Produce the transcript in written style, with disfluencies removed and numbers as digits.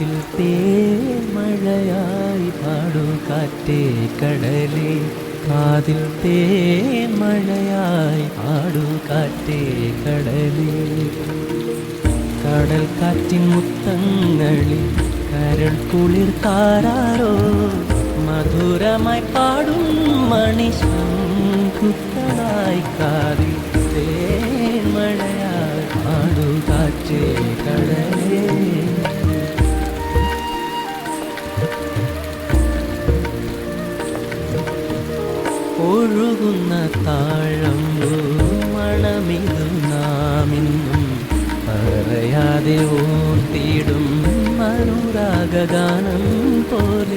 കാതിൽ തേൻമഴയായി പാടൂ കാറ്റേ കടലേ, കാതിൽ തേൻമഴയായി പാടൂ കാറ്റേ കടലേ. കടൽ കാറ്റിൻ മുത്തങ്ങളിൽ കരൾ കുളിർ താരാരോ, മധുരമായി പാടും മണിശങ്കുകളായി കാതിൽ തേൻമഴയായി പാടൂ കാറ്റേ കടലേ. ഒഴുകുന്ന താഴമ്പൂ മണമിതു നാമിന്നും പറയാതെ ഓർത്തിടും അനുരാഗഗാനം പോലെ.